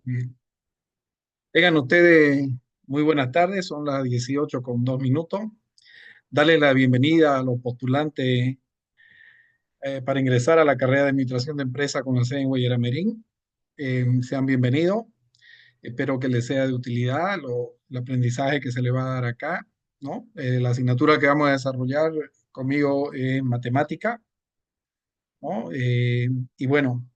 Bien. Tengan ustedes muy buenas tardes, son las 18:02. Dale la bienvenida a los postulantes para ingresar a la carrera de Administración de Empresa con la sede en Guayaramerín. Sean bienvenidos, espero que les sea de utilidad el aprendizaje que se le va a dar acá, ¿no? La asignatura que vamos a desarrollar conmigo es matemática, ¿no? Y bueno,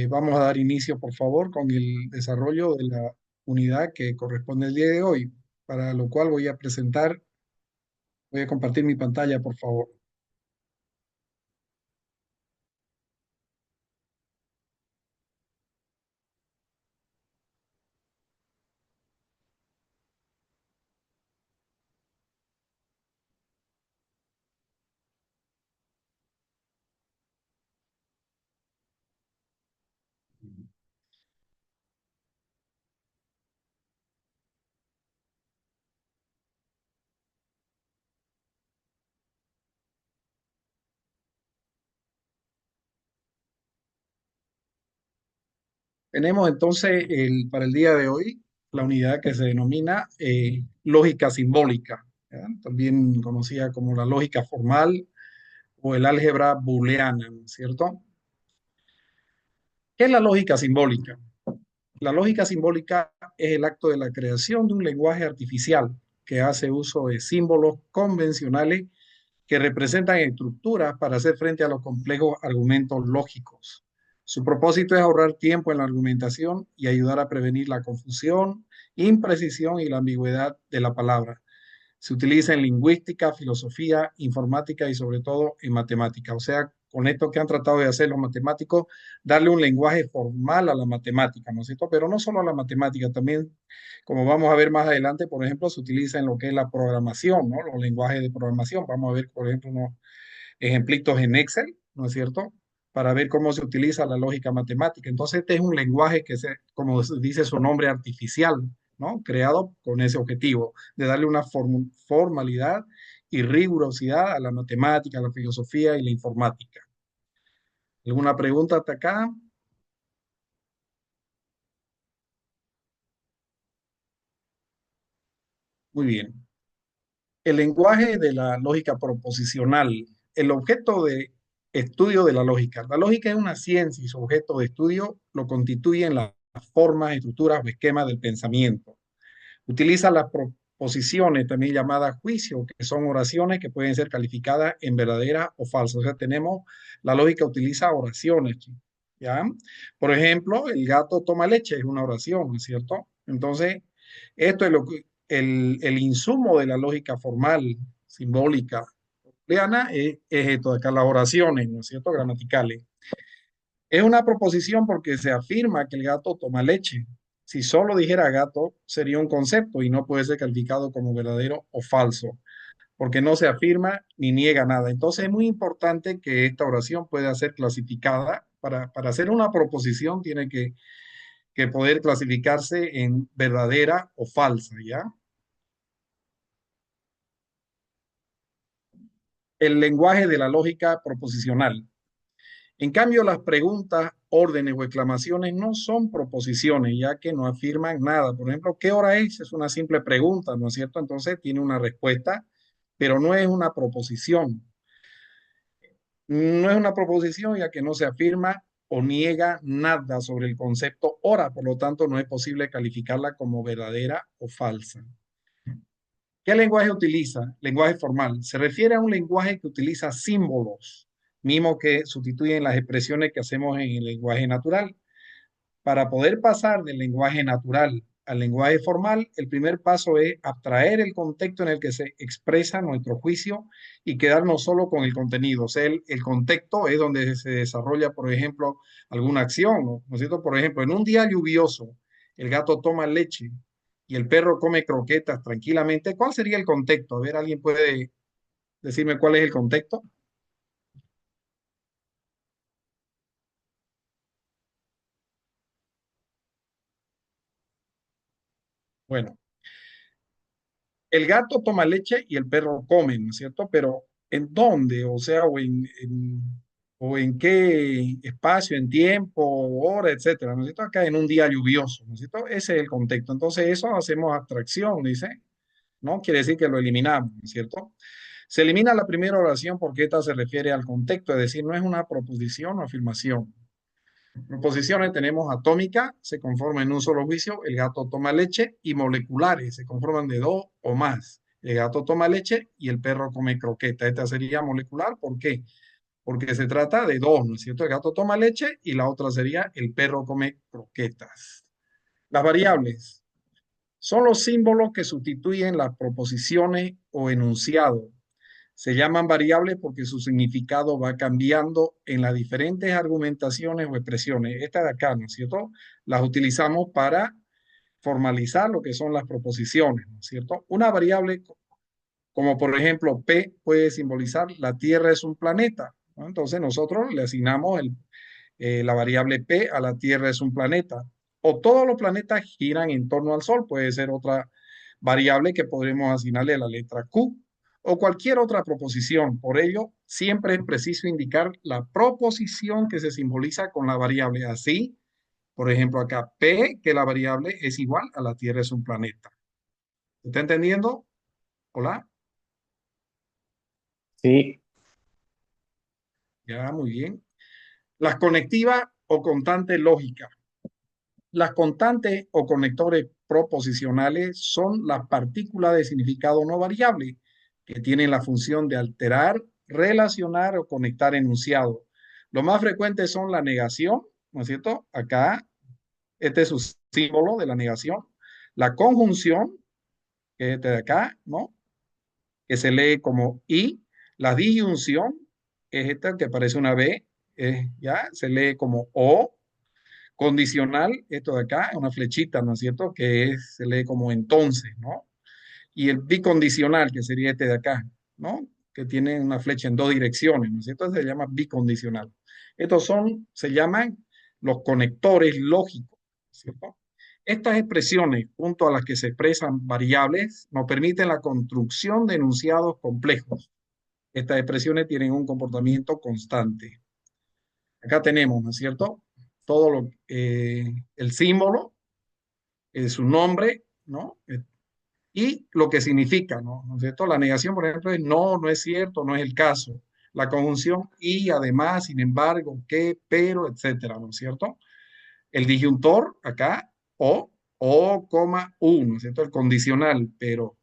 vamos a dar inicio, por favor, con el desarrollo de la unidad que corresponde el día de hoy, para lo cual voy a compartir mi pantalla, por favor. Tenemos entonces para el día de hoy la unidad que se denomina lógica simbólica, ¿ya? También conocida como la lógica formal o el álgebra booleana, ¿no es cierto? ¿Qué es la lógica simbólica? La lógica simbólica es el acto de la creación de un lenguaje artificial que hace uso de símbolos convencionales que representan estructuras para hacer frente a los complejos argumentos lógicos. Su propósito es ahorrar tiempo en la argumentación y ayudar a prevenir la confusión, imprecisión y la ambigüedad de la palabra. Se utiliza en lingüística, filosofía, informática y sobre todo en matemática. O sea, con esto que han tratado de hacer los matemáticos, darle un lenguaje formal a la matemática, ¿no es cierto? Pero no solo a la matemática, también, como vamos a ver más adelante, por ejemplo, se utiliza en lo que es la programación, ¿no? Los lenguajes de programación. Vamos a ver, por ejemplo, unos ejemplitos en Excel, ¿no es cierto? Para ver cómo se utiliza la lógica matemática. Entonces, este es un lenguaje que, como dice su nombre, artificial, ¿no? Creado con ese objetivo de darle una formalidad y rigurosidad a la matemática, a la filosofía y la informática. ¿Alguna pregunta hasta acá? Muy bien. El lenguaje de la lógica proposicional, el objeto de estudio de la lógica. La lógica es una ciencia y su objeto de estudio lo constituyen las formas, estructuras o esquemas del pensamiento. Utiliza las proposiciones, también llamadas juicios, que son oraciones que pueden ser calificadas en verdaderas o falsas. O sea, la lógica utiliza oraciones, ¿ya? Por ejemplo, el gato toma leche, es una oración, ¿no es cierto? Entonces, esto es el insumo de la lógica formal, simbólica, booleana, es esto de acá, las oraciones, ¿no es cierto? Gramaticales. Es una proposición porque se afirma que el gato toma leche. Si solo dijera gato, sería un concepto y no puede ser calificado como verdadero o falso, porque no se afirma ni niega nada. Entonces es muy importante que esta oración pueda ser clasificada. Para hacer una proposición tiene que poder clasificarse en verdadera o falsa, ¿ya? El lenguaje de la lógica proposicional. En cambio, las preguntas, órdenes o exclamaciones no son proposiciones, ya que no afirman nada. Por ejemplo, ¿qué hora es? Es una simple pregunta, ¿no es cierto? Entonces tiene una respuesta, pero no es una proposición. No es una proposición ya que no se afirma o niega nada sobre el concepto hora, por lo tanto no es posible calificarla como verdadera o falsa. ¿Qué lenguaje utiliza? Lenguaje formal. Se refiere a un lenguaje que utiliza símbolos, mismo que sustituyen las expresiones que hacemos en el lenguaje natural. Para poder pasar del lenguaje natural al lenguaje formal, el primer paso es abstraer el contexto en el que se expresa nuestro juicio y quedarnos solo con el contenido. O sea, el contexto es donde se desarrolla, por ejemplo, alguna acción, ¿no es cierto? Por ejemplo, en un día lluvioso, el gato toma leche y el perro come croquetas tranquilamente. ¿Cuál sería el contexto? A ver, ¿alguien puede decirme cuál es el contexto? Bueno, el gato toma leche y el perro come, ¿no es cierto? Pero ¿en dónde? O sea, o en qué espacio, en tiempo, hora, etcétera. ¿No es cierto? Acá en un día lluvioso, ¿no es cierto? Ese es el contexto. Entonces, eso hacemos abstracción, dice, ¿no? Quiere decir que lo eliminamos, ¿no es cierto? Se elimina la primera oración porque esta se refiere al contexto, es decir, no es una proposición o afirmación. Proposiciones tenemos atómica, se conforma en un solo juicio, el gato toma leche, y moleculares, se conforman de dos o más. El gato toma leche y el perro come croqueta. Esta sería molecular, ¿por qué? Porque se trata de dos, ¿no es cierto? El gato toma leche y la otra sería el perro come croquetas. Las variables son los símbolos que sustituyen las proposiciones o enunciados. Se llaman variables porque su significado va cambiando en las diferentes argumentaciones o expresiones. Esta de acá, ¿no es cierto? Las utilizamos para formalizar lo que son las proposiciones, ¿no es cierto? Una variable como por ejemplo P puede simbolizar la Tierra es un planeta, ¿no? Entonces nosotros le asignamos la variable P a la Tierra es un planeta. O todos los planetas giran en torno al Sol, puede ser otra variable que podremos asignarle a la letra Q o cualquier otra proposición. Por ello, siempre es preciso indicar la proposición que se simboliza con la variable. Así, por ejemplo, acá P, que la variable es igual a la Tierra es un planeta. ¿Está entendiendo? Hola. Sí. Ya, muy bien. Las conectivas o constantes lógicas. Las constantes o conectores proposicionales son las partículas de significado no variable que tienen la función de alterar, relacionar o conectar enunciados. Lo más frecuente son la negación, ¿no es cierto? Acá, este es su símbolo de la negación. La conjunción, que es este de acá, ¿no? Que se lee como I. La disyunción, es esta que parece una B, ya, se lee como O. Condicional, esto de acá, una flechita, ¿no es cierto? Se lee como entonces, ¿no? Y el bicondicional, que sería este de acá, ¿no? Que tiene una flecha en dos direcciones, ¿no es cierto? Se llama bicondicional. Se llaman los conectores lógicos, ¿cierto? Estas expresiones, junto a las que se expresan variables, nos permiten la construcción de enunciados complejos. Estas expresiones tienen un comportamiento constante. Acá tenemos, ¿no es cierto? El símbolo, su nombre, ¿no? Y lo que significa, ¿no? ¿No es cierto? La negación, por ejemplo, es no, no es cierto, no es el caso. La conjunción y, además, sin embargo, que, pero, etcétera, ¿no es cierto? El disyuntor acá, o, u, ¿no es cierto? El condicional, pero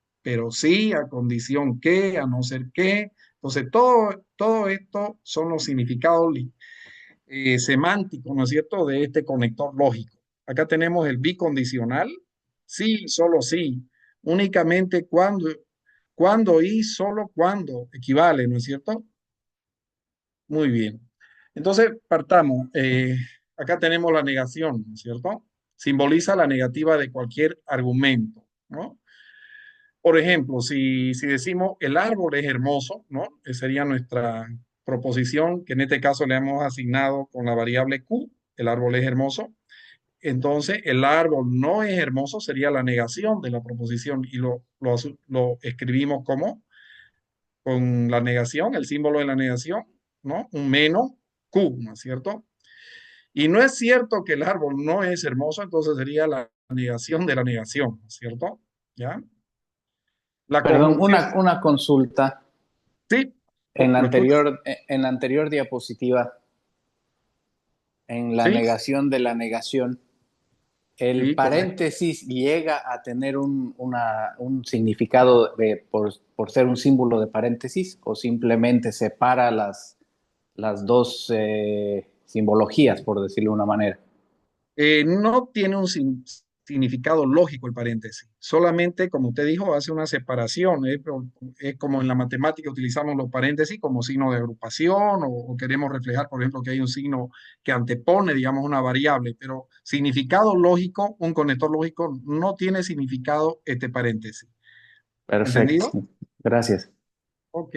sí, a condición que, a no ser que. Entonces, todo esto son los significados semántico, ¿no es cierto?, de este conector lógico. Acá tenemos el bicondicional, sí, solo sí, únicamente cuando y solo cuando equivale, ¿no es cierto? Muy bien. Entonces, partamos. Acá tenemos la negación, ¿no es cierto? Simboliza la negativa de cualquier argumento, ¿no? Por ejemplo, si decimos el árbol es hermoso, ¿no? Esa sería nuestra proposición, que en este caso le hemos asignado con la variable Q, el árbol es hermoso. Entonces, el árbol no es hermoso sería la negación de la proposición y lo escribimos como con la negación, el símbolo de la negación, ¿no? Un menos Q, ¿no es cierto? Y no es cierto que el árbol no es hermoso, entonces sería la negación de la negación, ¿no es cierto? ¿Ya? La Perdón, conjunción, una consulta. sí, En ¿lo escuchas? en la anterior diapositiva, en la Sí, negación de la negación, ¿el sí, correcto. paréntesis llega a tener un significado por ser un símbolo de paréntesis o simplemente separa las dos simbologías, por decirlo de una manera? No tiene un significado lógico el paréntesis, solamente, como usted dijo, hace una separación. Es como en la matemática utilizamos los paréntesis como signo de agrupación o queremos reflejar, por ejemplo, que hay un signo que antepone, digamos, una variable, pero significado lógico, un conector lógico no tiene significado este paréntesis. ¿Entendido? Perfecto, gracias. Ok.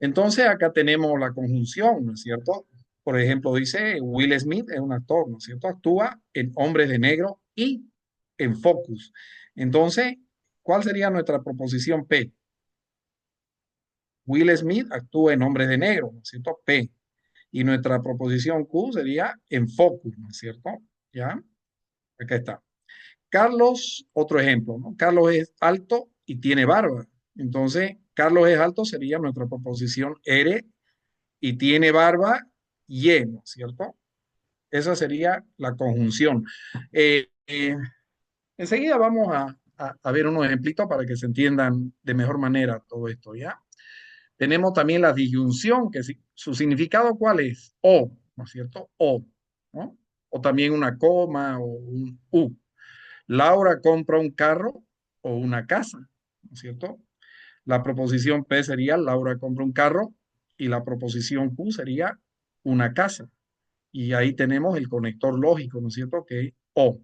Entonces acá tenemos la conjunción, ¿no es cierto? Por ejemplo, dice Will Smith es un actor, ¿no es cierto? Actúa en Hombres de Negro y en Focus. Entonces, ¿cuál sería nuestra proposición P? Will Smith actúa en Hombres de Negro, ¿no es cierto? P. Y nuestra proposición Q sería en focus, ¿no es cierto? ¿Ya? Acá está. Carlos, otro ejemplo, ¿no? Carlos es alto y tiene barba. Entonces, Carlos es alto sería nuestra proposición R y tiene barba Y, ¿no es cierto? Esa sería la conjunción. Eh, eh, Enseguida vamos a ver unos ejemplitos para que se entiendan de mejor manera todo esto, ¿ya? Tenemos también la disyunción, que su significado ¿cuál es? O, ¿no es cierto? O, ¿no? O también una coma o un U. Laura compra un carro o una casa, ¿no es cierto? La proposición P sería Laura compra un carro y la proposición Q sería una casa. Y ahí tenemos el conector lógico, ¿no es cierto? Que es O,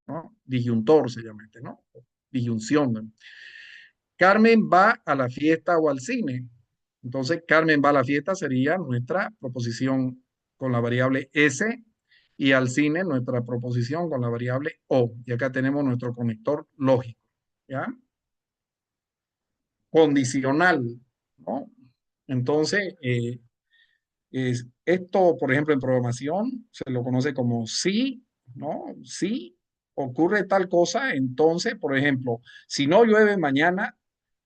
¿no? Disyuntor se llama este, ¿no? Disyunción, ¿no? Carmen va a la fiesta o al cine. Entonces, Carmen va a la fiesta sería nuestra proposición con la variable S y al cine nuestra proposición con la variable O. Y acá tenemos nuestro conector lógico, ¿ya? Condicional, ¿no? Entonces, esto, por ejemplo, en programación se lo conoce como si, ¿no? Si ocurre tal cosa, entonces, por ejemplo, si no llueve mañana,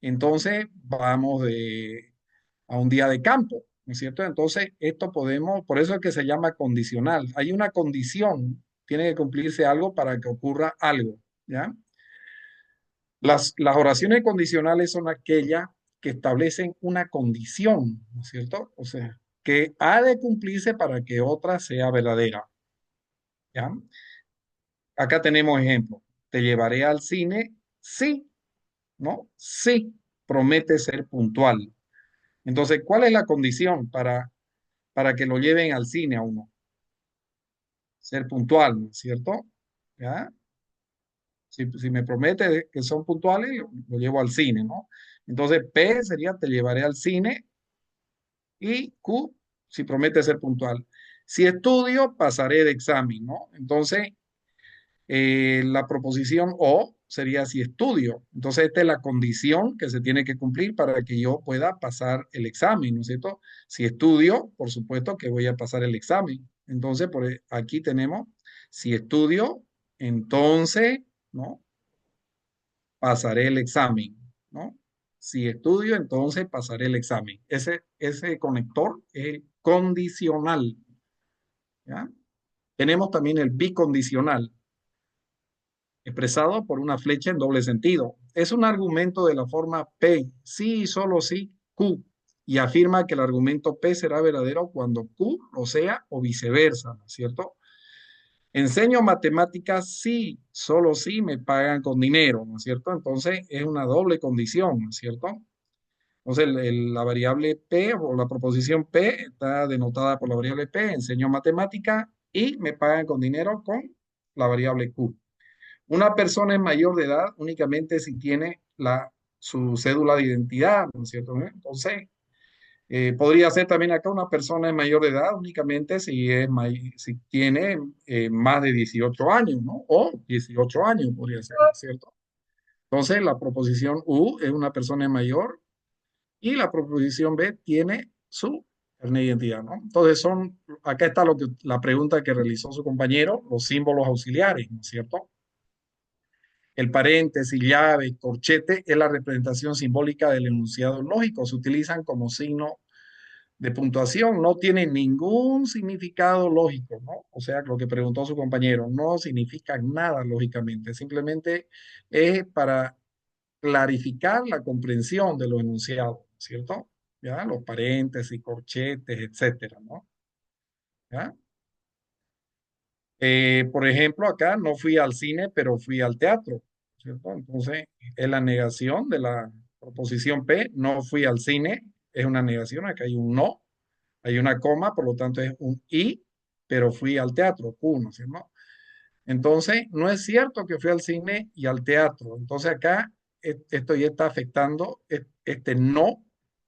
entonces vamos a un día de campo, ¿no es cierto? Entonces, esto podemos, por eso es que se llama condicional. Hay una condición, tiene que cumplirse algo para que ocurra algo, ¿ya? Las oraciones condicionales son aquellas que establecen una condición, ¿no es cierto? O sea, que ha de cumplirse para que otra sea verdadera, ¿ya? Acá tenemos ejemplo. Te llevaré al cine, sí, ¿no? Sí, promete ser puntual. Entonces, ¿cuál es la condición para que lo lleven al cine a uno? Ser puntual, ¿no es cierto? ¿Ya? Si me promete que son puntuales, lo llevo al cine, ¿no? Entonces, P sería te llevaré al cine y Q si promete ser puntual. Si estudio, pasaré de examen, ¿no? Entonces, la proposición O sería si estudio. Entonces, esta es la condición que se tiene que cumplir para que yo pueda pasar el examen, ¿no es cierto? Si estudio, por supuesto que voy a pasar el examen. Entonces, aquí tenemos, si estudio, entonces, ¿no? Pasaré el examen, ¿no? Si estudio, entonces pasaré el examen. Ese conector es el condicional, ¿ya? Tenemos también el bicondicional, expresado por una flecha en doble sentido. Es un argumento de la forma P, sí y solo sí, Q, y afirma que el argumento P será verdadero cuando Q lo sea o viceversa, ¿no es cierto? Enseño matemáticas sí, solo si me pagan con dinero, ¿no es cierto? Entonces es una doble condición, ¿no es cierto? Entonces la variable P o la proposición P está denotada por la variable P, enseño matemática y me pagan con dinero con la variable Q. Una persona es mayor de edad únicamente si tiene su cédula de identidad, ¿no es cierto? Entonces, podría ser también acá una persona es mayor de edad únicamente si tiene más de 18 años, ¿no? O 18 años podría ser, ¿no es cierto? Entonces, la proposición U es una persona mayor y la proposición B tiene su carnet de identidad, ¿no? Entonces, acá está la pregunta que realizó su compañero, los símbolos auxiliares, ¿no es cierto? El paréntesis, llave, corchete es la representación simbólica del enunciado lógico. Se utilizan como signo de puntuación, no tienen ningún significado lógico, ¿no? O sea, lo que preguntó su compañero, no significa nada lógicamente, simplemente es para clarificar la comprensión de los enunciados, ¿cierto? ¿Ya? Los paréntesis, corchetes, etcétera, ¿no? ¿Ya? Por ejemplo, acá no fui al cine, pero fui al teatro, ¿cierto? Entonces, es la negación de la proposición P, no fui al cine, es una negación, acá hay un no, hay una coma, por lo tanto es un I, pero fui al teatro, Q, ¿no es cierto? Entonces, no es cierto que fui al cine y al teatro. Entonces, acá esto ya está afectando, este no,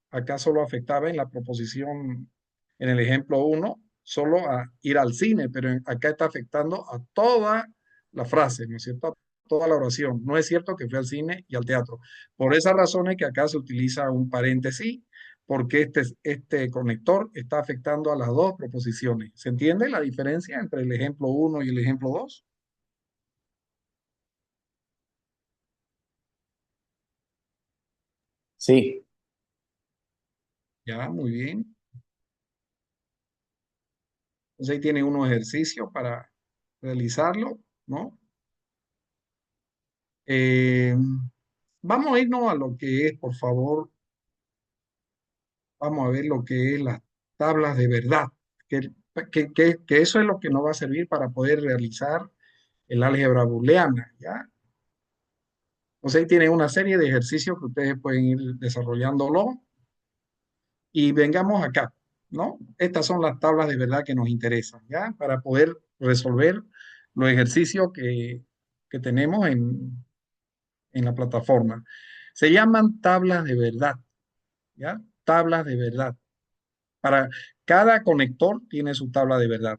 acá solo afectaba en la proposición, en el ejemplo uno solo a ir al cine, pero acá está afectando a toda la frase, ¿no es cierto? A toda la oración. No es cierto que fui al cine y al teatro. Por esa razón es que acá se utiliza un paréntesis porque este conector está afectando a las dos proposiciones. ¿Se entiende la diferencia entre el ejemplo uno y el ejemplo 2? Sí, Ya, muy bien. Entonces ahí tiene unos ejercicios para realizarlo, ¿no? Eh, Vamos a irnos a lo que es, por favor, vamos a ver lo que es las tablas de verdad, que, que eso es lo que nos va a servir para poder realizar el álgebra booleana, ¿ya? Entonces ahí tienen una serie de ejercicios que ustedes pueden ir desarrollándolo y vengamos acá, ¿no? Estas son las tablas de verdad que nos interesan, ¿ya? Para poder resolver los ejercicios que tenemos en la plataforma. Se llaman tablas de verdad, ¿ya? Tablas de verdad. Para cada conector tiene su tabla de verdad.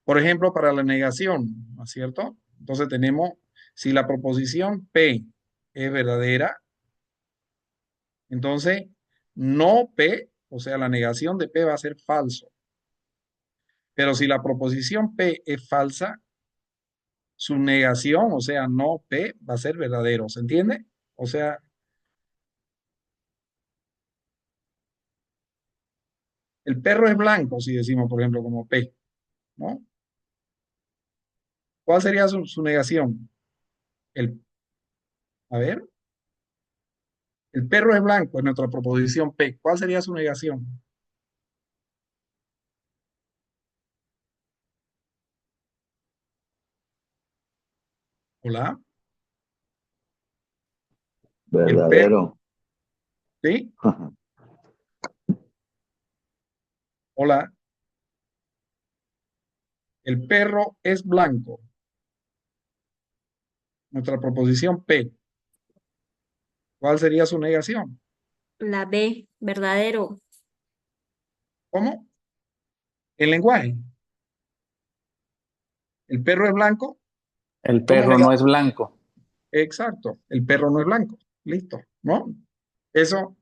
Por ejemplo, para la negación, ¿no es cierto? Entonces tenemos, si la proposición P es verdadera, entonces no P, o sea, la negación de P va a ser falso. Pero si la proposición P es falsa, su negación, o sea, no P, va a ser verdadero. ¿Se entiende? O sea, el perro es blanco, si decimos, por ejemplo, como P, ¿no? ¿Cuál sería su negación? El, a ver, el perro es blanco en nuestra proposición P. ¿Cuál sería su negación? Hola, el perro, Verdadero. ¿sí? Hola, el perro es blanco. Nuestra proposición P. ¿Cuál sería su negación? La B, verdadero. ¿Cómo? El lenguaje. El perro es blanco. el ¿Cómo perro no negar? es blanco. Exacto. El perro no es blanco. Listo, ¿no? Eso,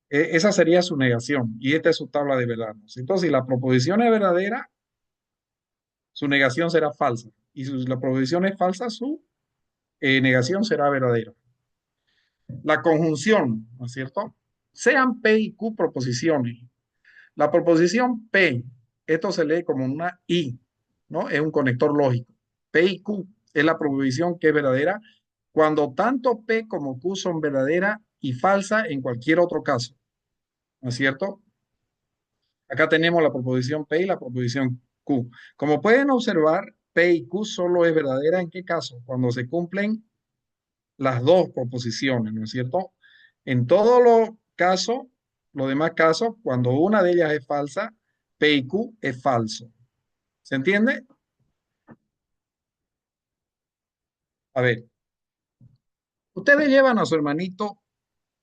esa sería su negación. Y esta es su tabla de verdad. Entonces, si la proposición es verdadera, su negación será falsa. Y si la proposición es falsa, su negación será verdadera. La conjunción, ¿no es cierto? Sean P y Q proposiciones. La proposición P, esto se lee como una I, ¿no? Es un conector lógico. P y Q es la proposición que es verdadera cuando tanto P como Q son verdaderas y falsas en cualquier otro caso, ¿no es cierto? Acá tenemos la proposición P y la proposición Q. Como pueden observar, P y Q solo es verdadera en qué caso? Cuando se cumplen las dos proposiciones, ¿no es cierto? En todos los casos, los demás casos, cuando una de ellas es falsa, P y Q es falso. ¿Se entiende? A ver, ustedes llevan a su hermanito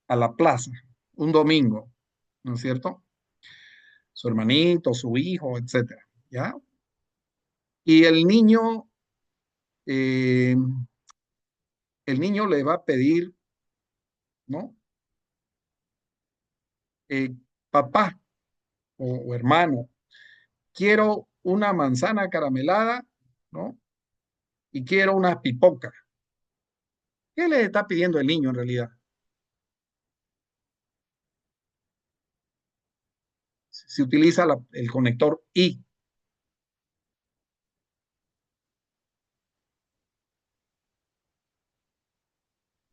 a la plaza un domingo, ¿no es cierto? Su hermanito, su hijo, etcétera, ¿ya? Y eh, el niño le va a pedir, ¿no? Eh, Papá o hermano, quiero una manzana caramelada, ¿no? Y quiero unas pipocas. ¿Qué le está pidiendo el niño en realidad? Se utiliza el conector I.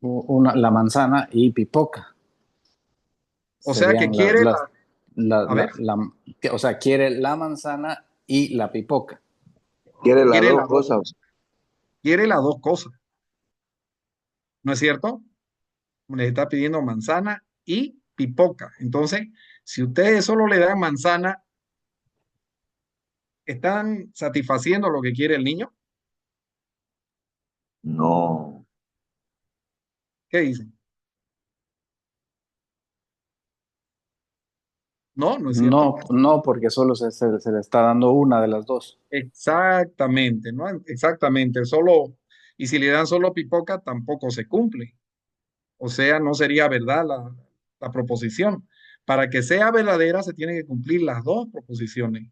La manzana y pipoca. O sea que Serían quiere a ver, o sea, quiere la manzana y la pipoca. Quiere las quiere dos las dos, cosas. quiere las dos cosas, ¿no es cierto? Le está pidiendo manzana y pipoca. Entonces, si ustedes solo le dan manzana, ¿están satisfaciendo lo que quiere el niño? No. ¿Qué dicen? No, no es cierto. No, no, porque solo se le está dando una de las dos. Exactamente, ¿no? Exactamente. Solo, y si le dan solo pipoca, tampoco se cumple. O sea, no sería verdad la proposición. Para que sea verdadera se tienen que cumplir las dos proposiciones,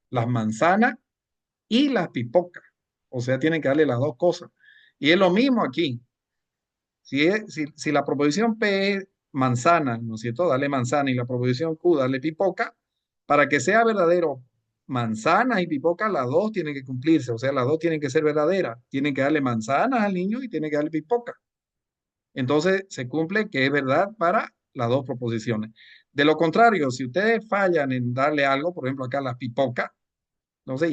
las manzanas y las pipocas. O sea, tienen que darle las dos cosas. Y es lo mismo aquí. Si la proposición P es manzana, ¿no es cierto? Dale manzana y la proposición Q, dale pipoca. Para que sea verdadero, manzanas y pipoca, las dos tienen que cumplirse. O sea, las dos tienen que ser verdaderas. Tienen que darle manzanas al niño y tienen que darle pipoca. Entonces se cumple que es verdad para las dos proposiciones. De lo contrario, si ustedes fallan en darle algo, por ejemplo acá la pipoca, entonces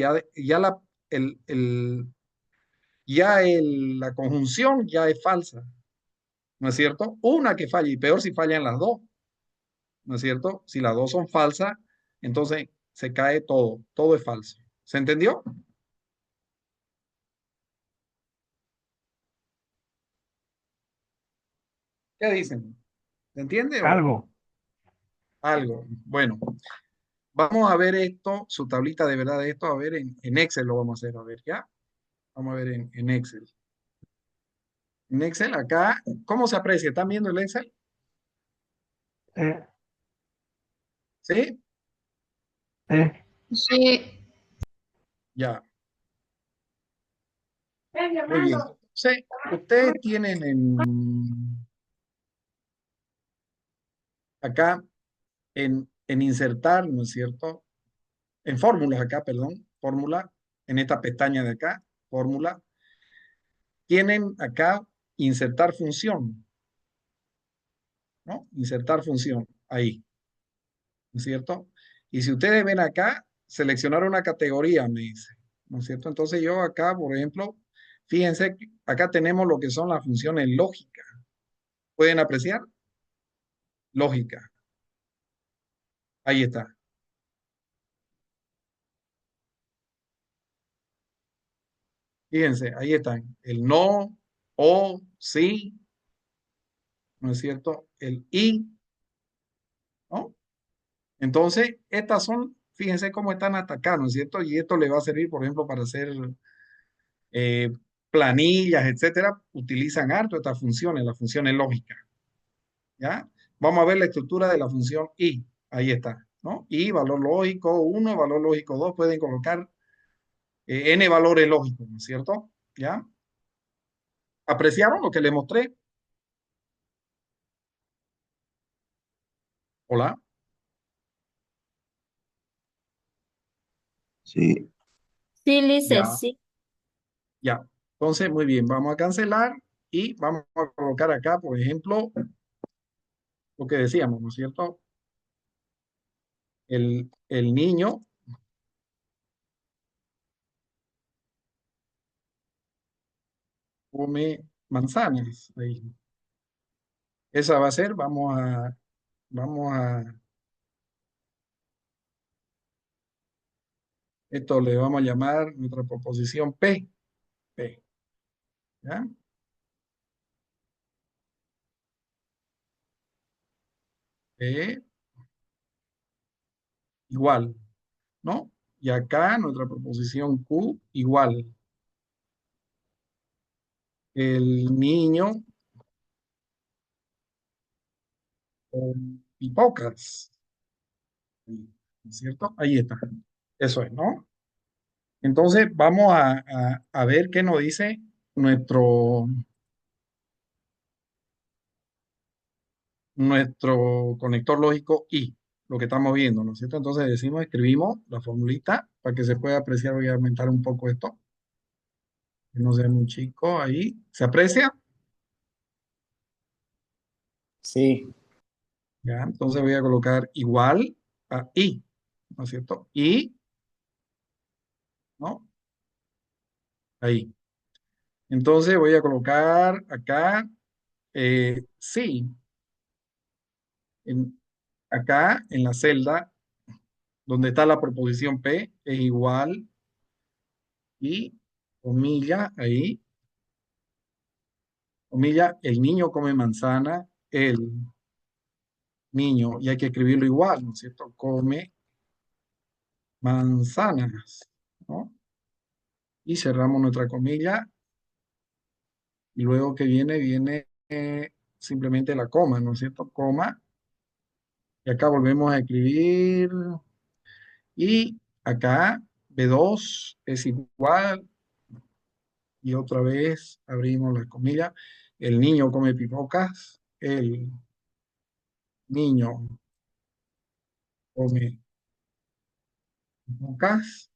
la conjunción ya es falsa, ¿no es cierto? Una que falla y peor si fallan las dos, ¿no es cierto? Si las dos son falsas, entonces se cae todo, todo es falso. ¿Se entendió? ¿Qué dicen? ¿Se entiende o Algo. algo? Bueno, vamos a ver esto, su tablita de verdad de esto, a ver en Excel lo vamos a hacer, a ver, ¿ya? Vamos a ver en Excel. En Excel acá, ¿cómo se aprecia? ¿Están viendo el Excel? Eh, ¿Sí? eh, Sí. Ya, muy bien. Sí, ustedes tienen acá en insertar, ¿no es cierto? En fórmulas acá, perdón, fórmula, en esta pestaña de acá, fórmula, tienen acá insertar función, ¿no? Insertar función, ahí, ¿no es cierto? Y si ustedes ven acá, seleccionar una categoría, me dice, ¿no es cierto? Entonces yo acá, por ejemplo, fíjense, acá tenemos lo que son las funciones lógicas. ¿Pueden apreciar? Lógica. Ahí está. Fíjense, ahí están. El no, o, sí, ¿no es cierto? El y, ¿no? Entonces, estas son, fíjense cómo están hasta acá, ¿no es cierto? Y esto le va a servir, por ejemplo, para hacer eh, planillas, etcétera. Utilizan harto estas funciones, las funciones lógicas, ¿ya? Vamos a ver la estructura de la función y. Ahí está, ¿no? Y valor lógico 1, valor lógico 2, pueden colocar n valores lógicos, ¿no es cierto? ¿Ya? ¿Apreciaron lo que les mostré? Hola, Sí, Sí, Lice, ya, sí. ya. Entonces, muy bien, vamos a cancelar y vamos a colocar acá, por ejemplo, lo que decíamos, ¿no es cierto? El niño come manzanas. Ahí. Esa va a ser, vamos a, esto le vamos a llamar nuestra proposición P, P, ¿ya? P igual, ¿no? Y acá nuestra proposición Q igual. El niño y pocas, ¿no es cierto? Ahí está. Eso es, ¿no? Entonces vamos a ver qué nos dice nuestro, nuestro conector lógico I, lo que estamos viendo, ¿no es cierto? Entonces decimos, escribimos la formulita para que se pueda apreciar. Voy a aumentar un poco esto, que no sea muy chico ahí. ¿Se aprecia? Sí, Ya, entonces voy a colocar igual a I, ¿no es cierto? I, ¿no? Ahí. Entonces voy a colocar acá, sí, en, acá en la celda donde está la proposición P, es igual y comilla ahí, comilla, el niño come manzana, el niño, y hay que escribirlo igual, ¿no es cierto? Come manzanas, ¿no? Y cerramos nuestra comilla y luego que viene simplemente la coma, ¿no es cierto? Coma, Y acá volvemos a escribir. Y acá B2 es igual. Y otra vez abrimos las comillas. El niño come pipocas. El niño come pipocas.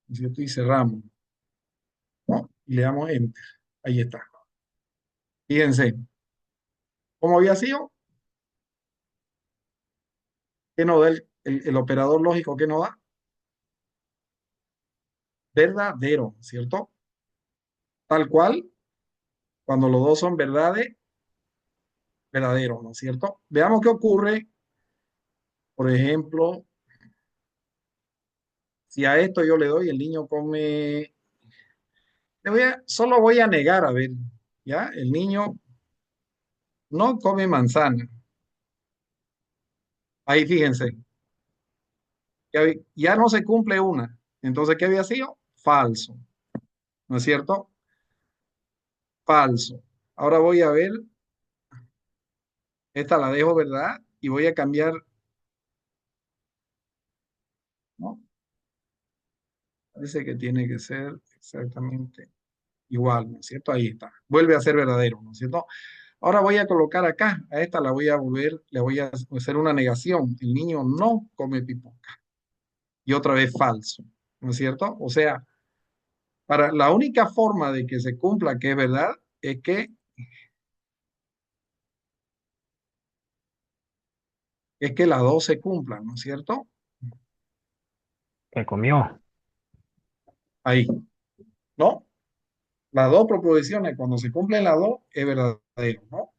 ¿No es cierto? Y cerramos, ¿no? Y le damos Enter. Ahí está. Fíjense, ¿cómo había sido? ¿Qué nos da el operador lógico? ¿Qué nos da? Verdadero, ¿cierto? Tal cual, cuando los dos son verdades, verdadero, ¿no es cierto? Veamos qué ocurre, por ejemplo, si a esto yo le doy, el niño come, solo voy a negar, a ver, ¿ya? El niño no come manzana. Ahí fíjense, ya no se cumple una. Entonces, ¿qué había sido? Falso, ¿no es cierto? Falso. Ahora voy a ver, esta la dejo, ¿verdad? Y voy a cambiar, ¿no? Parece que tiene que ser exactamente igual, ¿no es cierto? Ahí está. Vuelve a ser verdadero, ¿no es cierto? Ahora voy a colocar acá, a esta la voy a volver, le voy a hacer una negación. El niño no come pipoca. Y otra vez falso, ¿no es cierto? O sea, para la única forma de que se cumpla que es verdad es que las dos se cumplan, ¿no es cierto? Que comió. Ahí, ¿no? Las dos proposiciones, cuando se cumplen las dos, es verdadero, ¿no?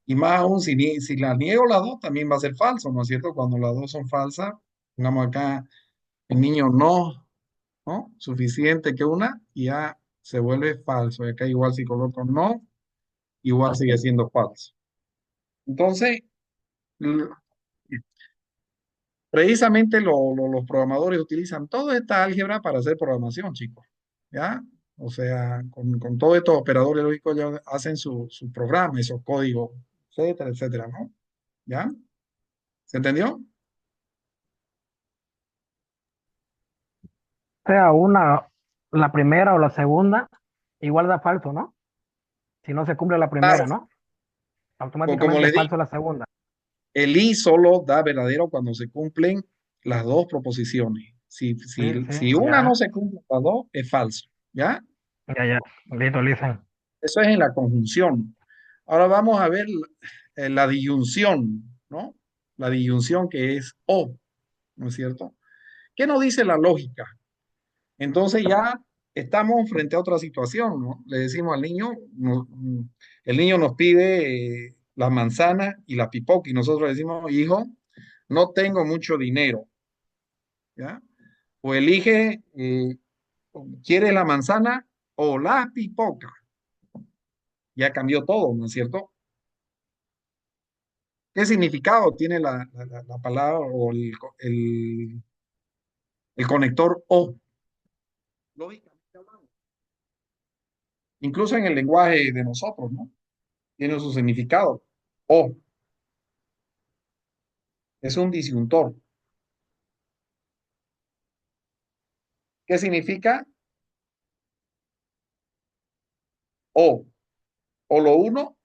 Y más aún, si las niego las dos, también va a ser falso, ¿no es cierto? Cuando las dos son falsas, pongamos acá, el niño no, ¿no? Suficiente que una, y ya se vuelve falso. Y acá igual si coloco no, igual sigue siendo falso. Entonces, l- precisamente los programadores utilizan toda esta álgebra para hacer programación, chicos. ¿Ya? O sea, con todos estos operadores lógicos ya hacen su programa, esos códigos, etcétera, etcétera, ¿no? ¿Ya? ¿Se entendió? Sea una, la primera o la segunda, igual da falso, ¿no? Si no se cumple la Claro. primera, ¿no? Como Automáticamente les falso digo, la segunda. el i solo da verdadero cuando se cumplen las dos proposiciones. Si, Sí, si, sí, si una no ya, se cumple las dos, es falso. ¿Ya? ya. Listo, listo. Eso es en la conjunción. Ahora vamos a ver la disyunción, ¿no? La disyunción que es o, ¿no es cierto? ¿Qué nos dice la lógica? Entonces ya estamos frente a otra situación, ¿no? Le decimos al niño, el niño nos pide la manzana y la pipoca y nosotros le decimos, hijo, no tengo mucho dinero, ¿ya? O elige, ¿quiere la manzana o la pipoca? Ya cambió todo, ¿no es cierto? ¿Qué significado tiene la palabra o el conector o? Lógicamente hablando. Incluso en el lenguaje de nosotros, ¿no? Tiene su significado. O es un disyuntor. ¿Qué significa? O, o lo uno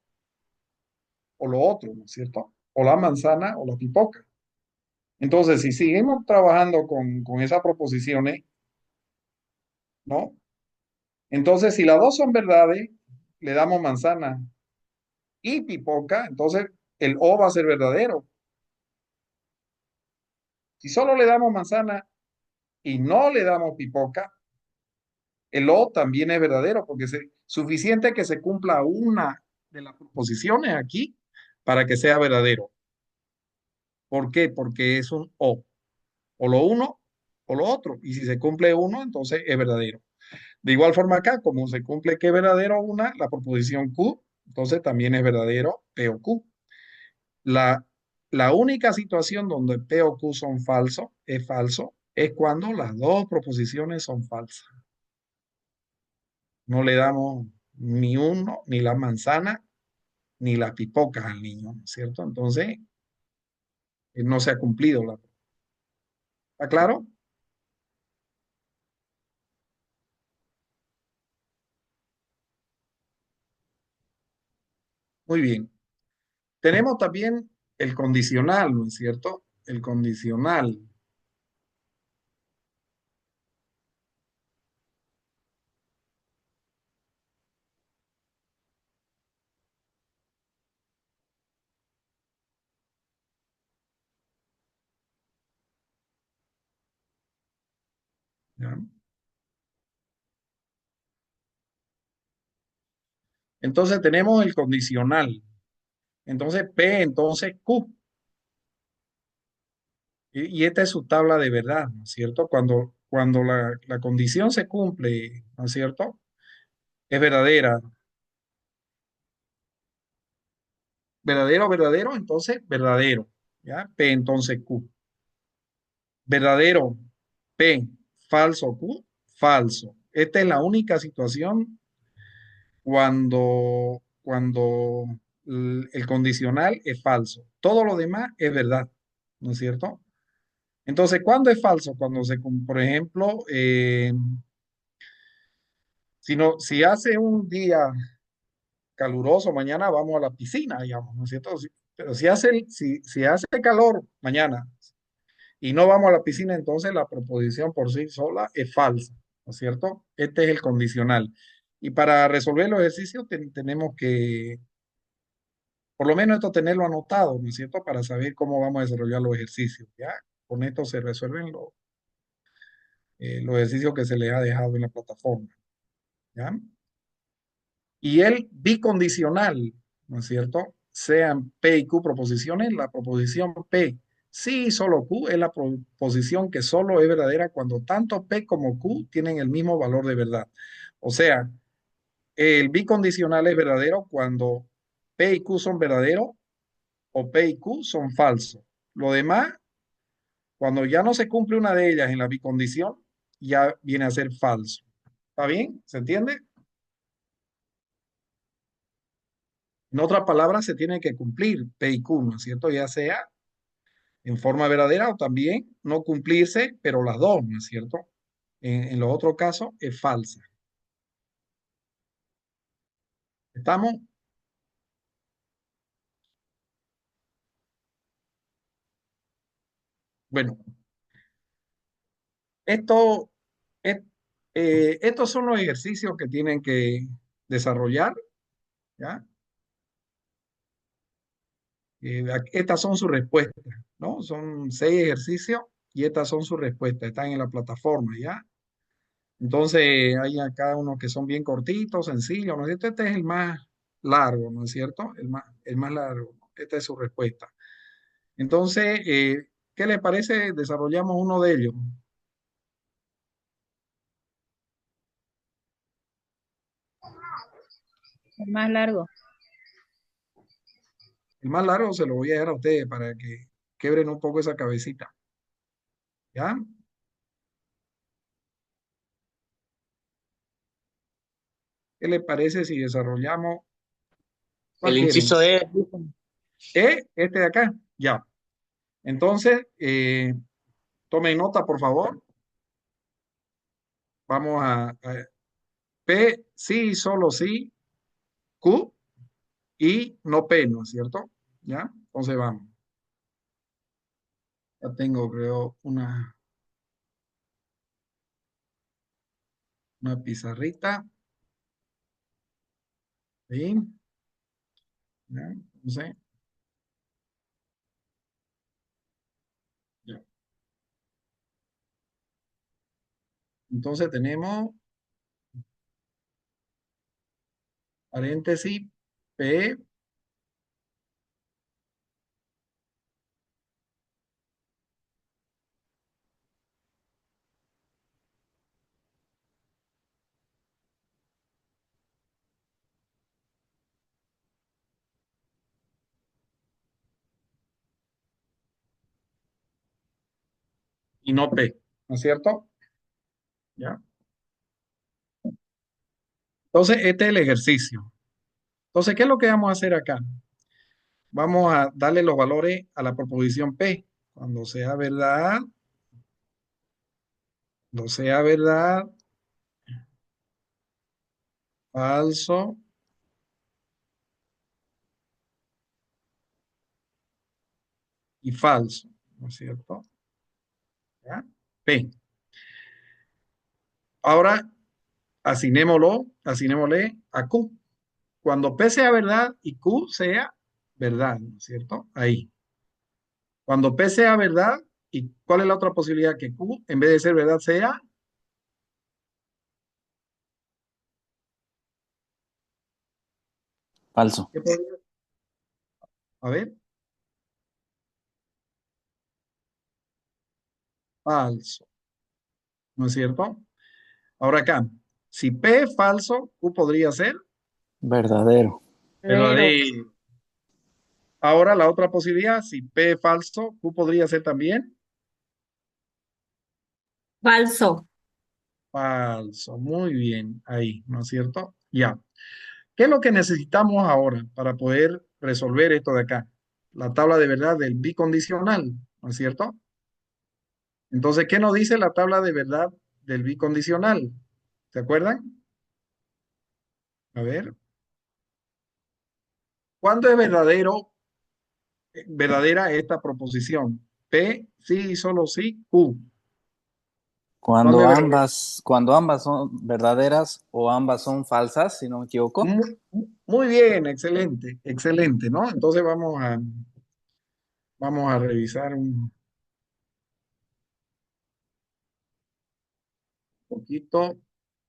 o lo otro, ¿no es cierto? O la manzana o la pipoca. Entonces, si seguimos trabajando con esas proposiciones, ¿no? Entonces, si las dos son verdades, le damos manzana y pipoca, entonces el o va a ser verdadero. Si solo le damos manzana y no le damos pipoca, el o también es verdadero, porque es suficiente que se cumpla una de las proposiciones aquí para que sea verdadero. ¿Por qué? Porque es un o lo uno o lo otro. Y si se cumple uno, entonces es verdadero. De igual forma acá, como se cumple que es verdadero una, la proposición Q, entonces también es verdadero P o Q. La, la única situación donde P o Q son falsos, es falso, es cuando las dos proposiciones son falsas. No le damos ni uno, ni la manzana, ni las pipocas al niño, ¿no es cierto? Entonces, no se ha cumplido. ¿Está claro? Muy bien. Tenemos también el condicional, ¿no es cierto? El condicional. ¿Ya? Entonces tenemos el condicional. Entonces P, entonces Q. Y esta es su tabla de verdad, ¿no es cierto? Cuando la condición se cumple, ¿no es cierto? Es verdadera. Verdadero, verdadero, entonces verdadero. ¿Ya? P, entonces Q. Verdadero, P. Falso, Q. Falso. Esta es la única situación cuando el condicional es falso. Todo lo demás es verdad, ¿no es cierto? Entonces, ¿cuándo es falso? Cuando por ejemplo, si hace un día caluroso mañana, vamos a la piscina, digamos, ¿no es cierto? Pero si hace calor mañana y no vamos a la piscina, entonces la proposición por sí sola es falsa, ¿no es cierto? Este es el condicional. Y para resolver los ejercicios tenemos que, por lo menos esto tenerlo anotado, ¿no es cierto? Para saber cómo vamos a desarrollar los ejercicios, ¿ya? Con esto se resuelven los ejercicios que se les ha dejado en la plataforma, ¿ya? Y el bicondicional, ¿no es cierto? Sean P y Q proposiciones, la proposición P sí y solo Q es la proposición que solo es verdadera cuando tanto P como Q tienen el mismo valor de verdad. O sea, el bicondicional es verdadero cuando P y Q son verdaderos o P y Q son falsos. Lo demás, cuando ya no se cumple una de ellas en la bicondición, ya viene a ser falso. ¿Está bien? ¿Se entiende? En otras palabras, se tiene que cumplir P y Q, ¿no es cierto? Ya sea en forma verdadera o también no cumplirse, pero las dos, ¿no es cierto? En los otros casos es falsa. ¿Estamos? Bueno, esto, es- estos son los ejercicios que tienen que desarrollar, ¿ya? Estas son sus respuestas, ¿no? Son 6 ejercicios y estas son sus respuestas, están en la plataforma, ¿ya? Entonces, hay acá unos que son bien cortitos, sencillos, ¿no es cierto? Este es el más largo, ¿no es cierto? El más largo. Esta es su respuesta. Entonces, ¿qué le parece? Desarrollamos uno de ellos. El más largo. El más largo se lo voy a dejar a ustedes para que quebren un poco esa cabecita. ¿Ya? ¿Qué le parece si desarrollamos? ¿Cuál El quieren? inciso E, Este de acá. Ya. Entonces, tomen nota, por favor. Vamos a P, sí, solo sí, Q y no P, ¿no es cierto? ¿Ya? Entonces vamos. Ya tengo, creo, una pizarrita. ¿Sí? ¿Ya? Entonces, ya. Entonces tenemos paréntesis P y no P, ¿no es cierto? ¿Ya? Entonces, este es el ejercicio. Entonces, ¿qué es lo que vamos a hacer acá? Vamos a darle los valores a la proposición P. Cuando sea verdad, cuando sea verdad, falso y falso, ¿no es cierto? ¿Ya? P. Ahora, asignémosle a Q. Cuando P sea verdad y Q sea verdad, ¿no es cierto? Ahí. Cuando P sea verdad, ¿y cuál es la otra posibilidad? Que Q, en vez de ser verdad, sea, Falso. ¿qué podría? A ver, falso, ¿no es cierto? Ahora acá, si P es falso, Q podría ser Verdadero. Verdadero. verdadero. Ahora la otra posibilidad, si P es falso, Q podría ser también Falso. falso. Muy bien, ahí, ¿no es cierto? Ya. ¿Qué es lo que necesitamos ahora para poder resolver esto de acá? La tabla de verdad del bicondicional, ¿no es cierto? Entonces, ¿qué nos dice la tabla de verdad del bicondicional? ¿Se acuerdan? A ver, ¿cuándo es verdadera esta proposición? P, sí y solo sí, Q. ¿Cuándo es verdadera? Cuando ambas son verdaderas o ambas son falsas, si no me equivoco. Muy bien, excelente, excelente, ¿no? Entonces vamos a revisar un poquito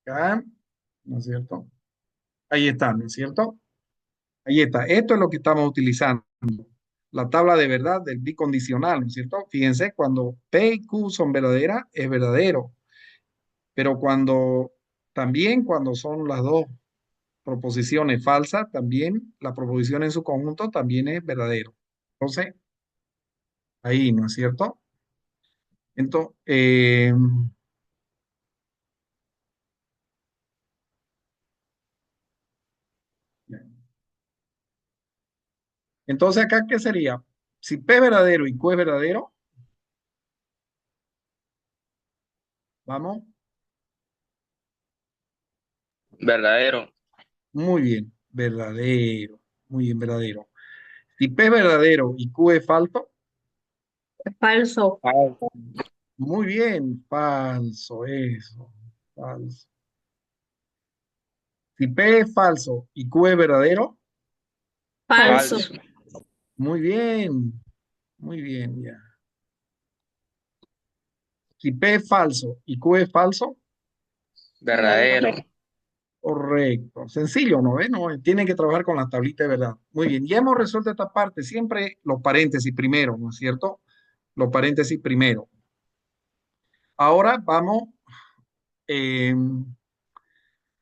acá, ¿no es cierto? Ahí está, ¿no es cierto? Ahí está. Esto es lo que estamos utilizando. La tabla de verdad del bicondicional, ¿no es cierto? Fíjense, cuando P y Q son verdaderas, es verdadero. Pero cuando son las dos proposiciones falsas, también la proposición en su conjunto también es verdadero. Entonces, ahí, ¿no es cierto? Entonces, entonces acá, ¿qué sería? Si P es verdadero y Q es verdadero, vamos, Verdadero. muy bien, verdadero, muy bien, verdadero. Si P es verdadero y Q es falso, Falso. Falso. muy bien, falso, eso, falso. Si P es falso y Q es verdadero, Falso. Falso. muy bien, ya. Si P es falso y Q es falso, Verdadero. correcto. Sencillo, ¿no ve? No, tienen que trabajar con la tablita de verdad. Muy bien, ya hemos resuelto esta parte. Siempre los paréntesis primero, ¿no es cierto? Los paréntesis primero. Ahora vamos, eh,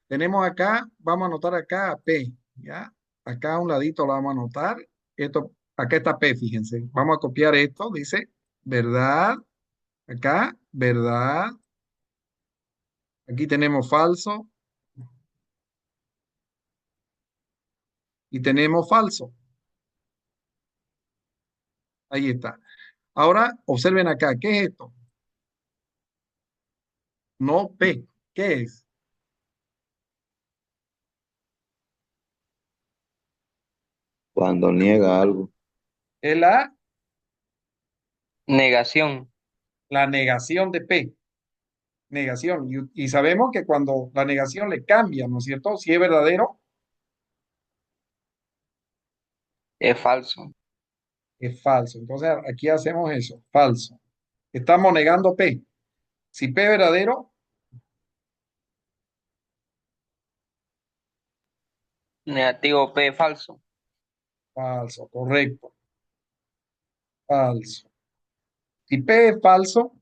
tenemos acá, vamos a anotar acá a P, ¿ya? Acá a un ladito lo vamos a anotar. Esto, acá está P, fíjense. Vamos a copiar esto, dice, verdad, acá, verdad. Aquí tenemos falso y tenemos falso. Ahí está. Ahora, observen acá, ¿qué es esto? No P. ¿Qué es? Cuando niega algo. Es Negación. la negación de P. Negación. Y sabemos que cuando la negación le cambia, ¿no es cierto? Si es verdadero, Es falso. es falso. Entonces aquí hacemos eso, falso. Estamos negando P. Si P es verdadero, Negativo P. Falso. falso, correcto, falso. Si P es falso,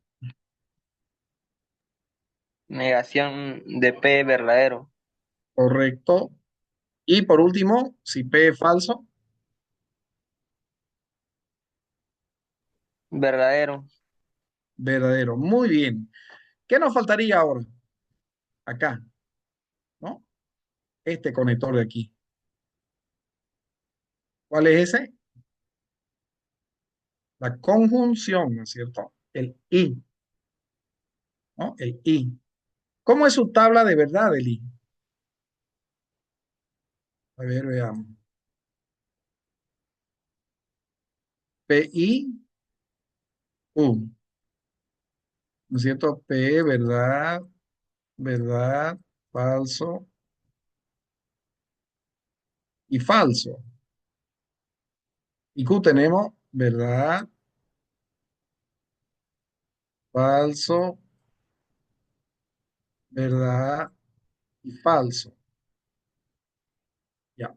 Negación de P. Verdadero. correcto. Y por último, si P es falso, Verdadero. verdadero. Muy bien. ¿Qué nos faltaría ahora? Acá, ¿no? Este conector de aquí. ¿Cuál es ese? La conjunción, ¿no es cierto? El I, ¿no? El I. ¿Cómo es su tabla de verdad, el I? A ver, veamos. PI, U, ¿no es cierto? P, verdad, verdad, falso y falso. Y Q tenemos verdad, falso, verdad y falso. Ya.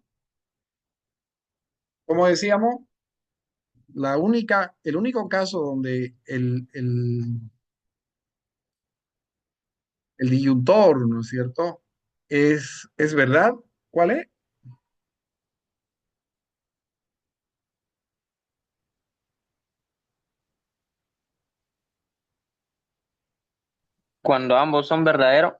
Como decíamos, el único caso donde el disyuntor, ¿no es cierto? Es verdad. ¿Cuál es? Cuando ambos son verdaderos,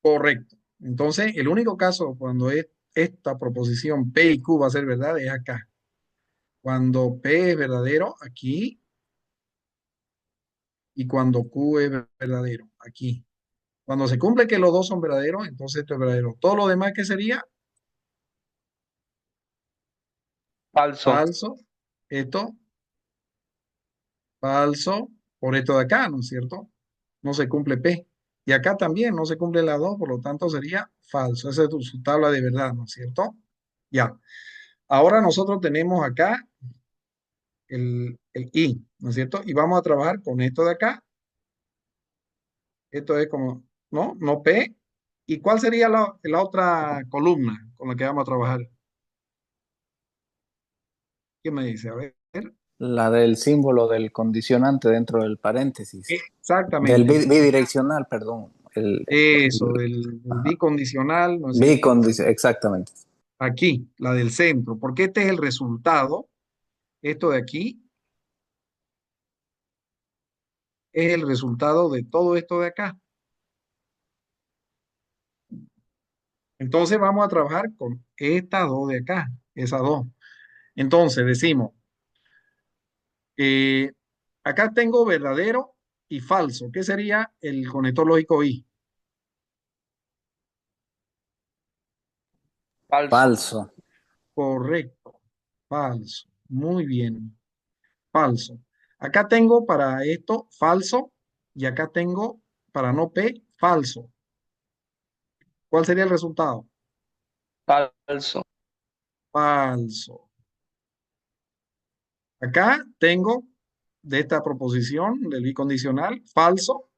Correcto. Entonces, el único caso cuando es esta proposición P y Q va a ser verdad es acá. Cuando P es verdadero, aquí, y cuando Q es verdadero, aquí. Cuando se cumple que los dos son verdaderos, entonces esto es verdadero. Todo lo demás que sería falso. falso, esto, falso, por esto de acá, ¿no es cierto? No se cumple P. Y acá también no se cumple la 2, por lo tanto sería falso. Esa es su tabla de verdad, ¿no es cierto? Ya. Ahora nosotros tenemos acá el I, ¿no es cierto? Y vamos a trabajar con esto de acá. Esto es como, ¿no? No P. ¿Y cuál sería la otra columna con la que vamos a trabajar? ¿Qué me dice? A ver. La del símbolo del condicionante dentro del paréntesis. Del Exactamente. bidireccional, perdón. Eso, del Ajá. bicondicional, ¿no es cierto? Bicondicional, exactamente. Aquí, la del centro, porque este es el resultado. Esto de aquí es el resultado de todo esto de acá. Entonces vamos a trabajar con estas dos de acá, esas dos. Entonces decimos, eh, acá tengo verdadero y falso. ¿Qué sería el conector lógico I? Falso. Falso. Correcto, falso. Muy bien, falso. Acá tengo para esto falso y acá tengo para no P falso. ¿Cuál sería el resultado? Falso. Falso. Acá tengo de esta proposición del bicondicional falso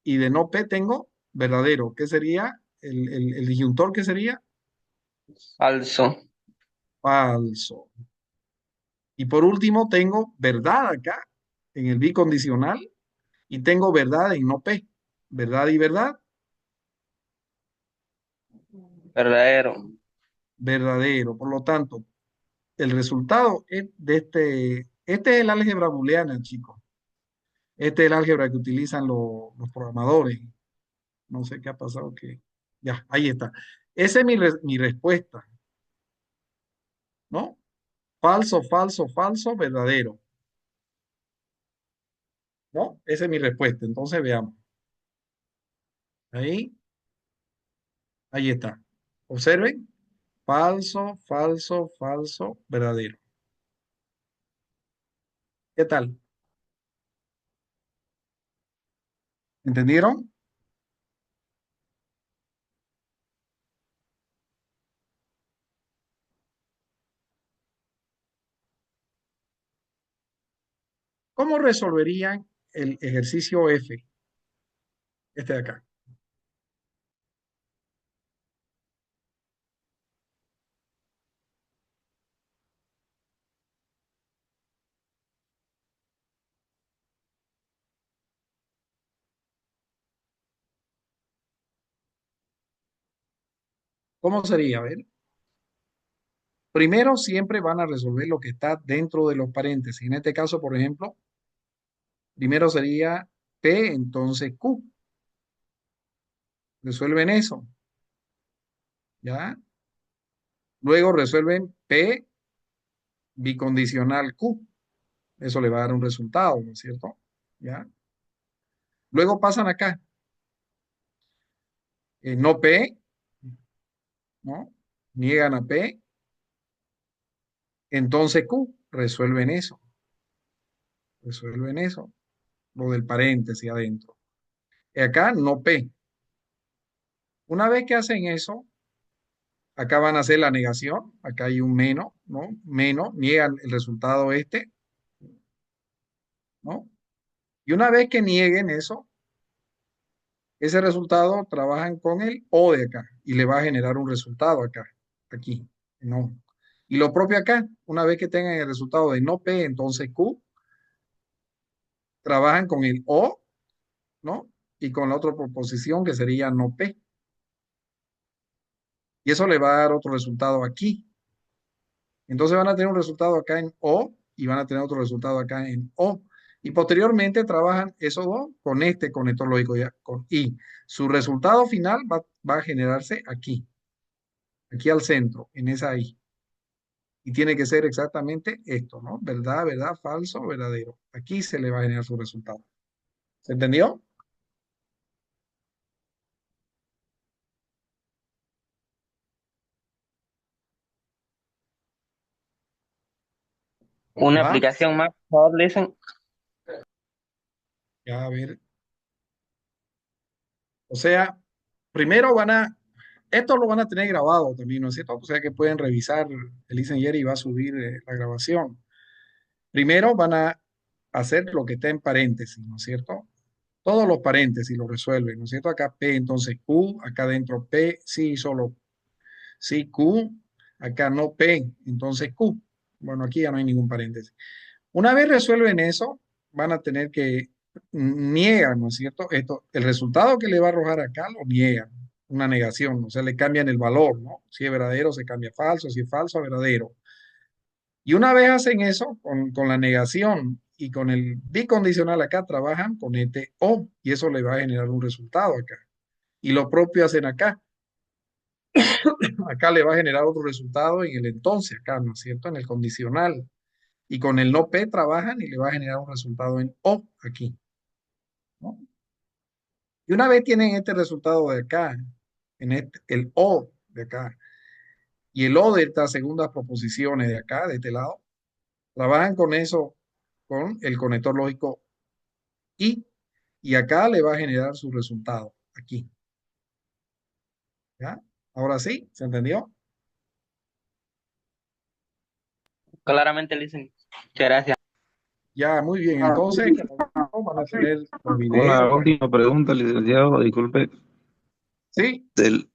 y de no P tengo verdadero. ¿Qué sería el disyuntor? ¿Qué sería? Falso. Falso. Y por último tengo verdad acá en el bicondicional y tengo verdad en no P. Verdad y verdad, Verdadero. verdadero. Por lo tanto, el resultado es de este es el álgebra booleana, chicos. Este es el álgebra que utilizan los programadores. No sé qué ha pasado que... Ya, ahí está. Esa es mi respuesta, ¿no? Falso, falso, falso, verdadero, ¿no? Esa es mi respuesta. Entonces veamos. Ahí, ahí está. Observen. Falso, falso, falso, verdadero. ¿Qué tal? ¿Entendieron? ¿Cómo resolverían el ejercicio F, este de acá? ¿Cómo sería? A ver. Primero siempre van a resolver lo que está dentro de los paréntesis. En este caso, por ejemplo, primero sería P, entonces Q. Resuelven eso, ¿ya? Luego resuelven P bicondicional Q. Eso le va a dar un resultado, ¿no es cierto? ¿Ya? Luego pasan acá. No P, ¿no? Niegan a P. Entonces Q, resuelven eso. Resuelven eso. Lo del paréntesis adentro. Y acá no P. Una vez que hacen eso, acá van a hacer la negación. Acá hay un menos, ¿no? Menos, niegan el resultado este, ¿no? Y una vez que nieguen eso, ese resultado trabajan con el O de acá y le va a generar un resultado acá, aquí, no. Y lo propio acá, una vez que tengan el resultado de no P, entonces Q, trabajan con el O, ¿no? Y con la otra proposición que sería no P. Y eso le va a dar otro resultado aquí. Entonces van a tener un resultado acá en O y van a tener otro resultado acá en O. Y posteriormente trabajan esos dos con este conector lógico ya, con I. Su resultado final va a generarse aquí al centro, en esa I. Y tiene que ser exactamente esto, ¿no? Verdad, verdad, falso, verdadero. Aquí se le va a generar su resultado. ¿Se entendió? Una ¿Va? aplicación más, por favor, dicen. Ya, a ver. O sea, primero esto lo van a tener grabado también, ¿no es cierto? O sea que pueden revisar, el ingeniero y va a subir la grabación. Primero van a hacer lo que está en paréntesis, ¿no es cierto? Todos los paréntesis lo resuelven, ¿no es cierto? Acá P, entonces Q, acá dentro P, sí, solo sí, Q, acá no P, entonces Q. Bueno, aquí ya no hay ningún paréntesis. Una vez resuelven eso, van a tener que niegan, ¿no es cierto? Esto, el resultado que le va a arrojar acá lo niegan, una negación, o sea, le cambian el valor, ¿no? Si es verdadero, se cambia a falso, si es falso, a verdadero. Y una vez hacen eso, con la negación y con el bicondicional acá, trabajan con este O, y eso le va a generar un resultado acá. Y lo propio hacen acá. Acá le va a generar otro resultado en el entonces, acá, ¿no es cierto? En el condicional. Y con el no P trabajan y le va a generar un resultado en O aquí, ¿no? Y una vez tienen este resultado de acá, el O de acá, y el O de estas segundas proposiciones de acá, de este lado, trabajan con eso, con el conector lógico I, y acá le va a generar su resultado, aquí, ¿ya? Ahora sí, ¿se entendió? Claramente, dicen. Muchas gracias. Ya, muy bien. Entonces, van a tener los Una videos. última pregunta, licenciado, disculpe. Sí, Del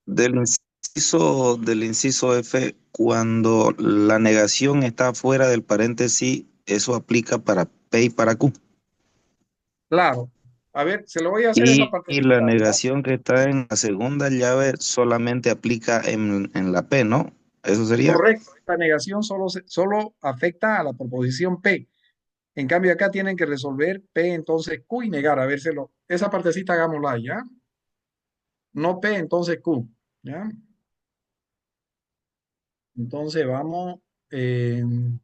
inciso F, cuando la negación está fuera del paréntesis, eso aplica para P y para Q. claro. A ver, se lo voy a hacer esa Y la partecita, ¿ya? negación que está en la segunda llave solamente aplica en la P, ¿no? Eso sería. Correcto. Esta negación solo afecta a la proposición P. En cambio, acá tienen que resolver P, entonces Q y negar. A ver, esa partecita hagámosla, ¿ya? No P, entonces Q, ¿ya? Entonces vamos, entonces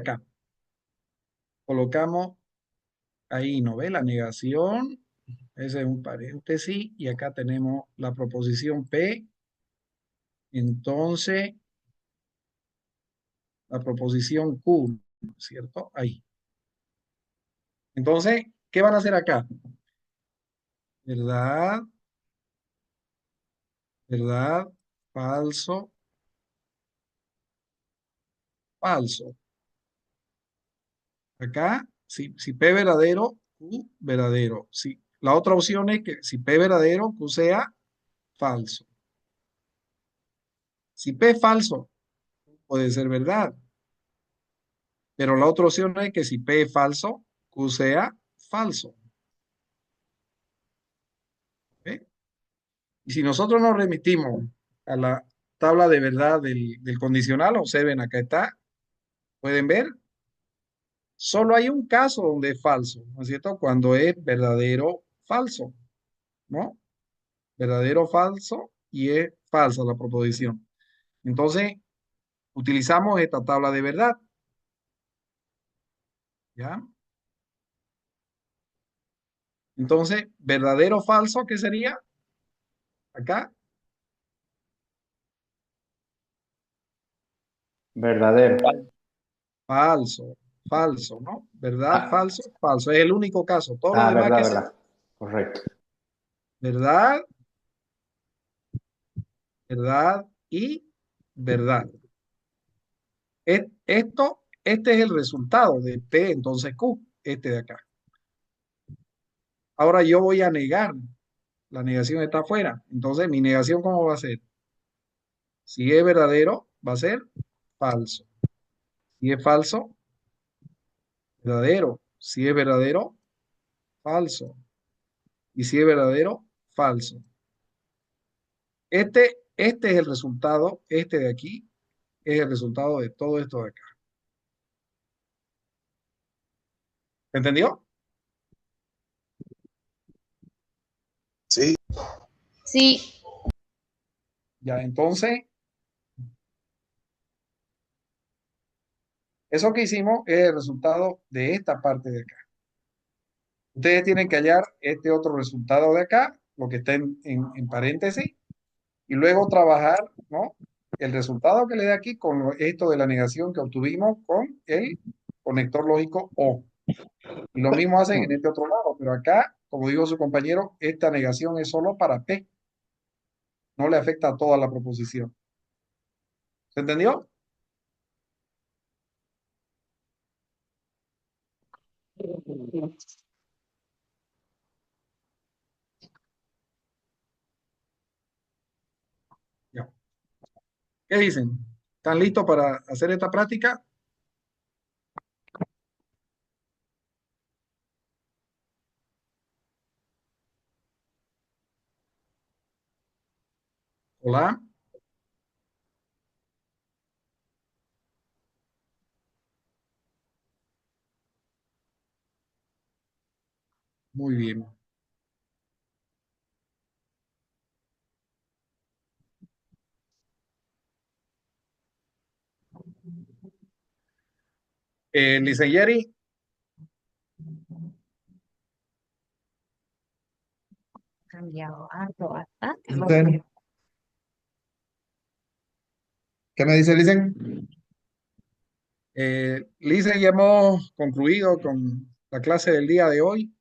acá. Colocamos ahí, ¿no ve? La negación. Ese es un paréntesis. Y acá tenemos la proposición P. Entonces, la proposición Q, ¿cierto? Ahí. Entonces, ¿qué van a hacer acá? ¿Verdad? ¿Verdad? Falso. Falso. Acá, si P verdadero, Q verdadero. Si, la otra opción es que si P verdadero, Q sea falso. Si P es falso, puede ser verdad. Pero la otra opción es que si P es falso, Q sea falso. ¿Ok? Y si nosotros nos remitimos a la tabla de verdad del condicional, observen, acá está, pueden ver, solo hay un caso donde es falso, ¿no es cierto? Cuando es verdadero falso, ¿no? Verdadero falso y es falsa la proposición. Entonces, utilizamos esta tabla de verdad. ¿Ya? Entonces, verdadero o falso, ¿qué sería? Acá, Verdadero. falso, falso, ¿no? ¿Verdad? Falso, falso. Es el único caso. Todos los demás, Verdad, ¿qué son? verdad. Correcto. Verdad, verdad y verdad. Este es el resultado de P, entonces Q, este de acá. Ahora yo voy a negar. La negación está afuera. Entonces, mi negación, ¿cómo va a ser? Si es verdadero, va a ser falso. Si es falso, verdadero. Si es verdadero, falso. Y si es verdadero, falso. Este es el resultado, este de aquí es el resultado de todo esto de acá. ¿Entendió? Sí, Sí. Ya, entonces, eso que hicimos es el resultado de esta parte de acá. Ustedes tienen que hallar este otro resultado de acá, lo que está en paréntesis, y luego trabajar, ¿no? El resultado que le dé aquí con esto de la negación que obtuvimos con el conector lógico O. Y lo mismo hacen en este otro lado, pero acá, como dijo su compañero, esta negación es solo para P, no le afecta a toda la proposición. ¿Se entendió? Ya. ¿Qué dicen? ¿Están listos para hacer esta práctica? Hola, muy bien. Liceyeri, Cambiado harto, bastante. Licen, ¿qué me dice Licen? Licen, ya hemos concluido con la clase del día de hoy.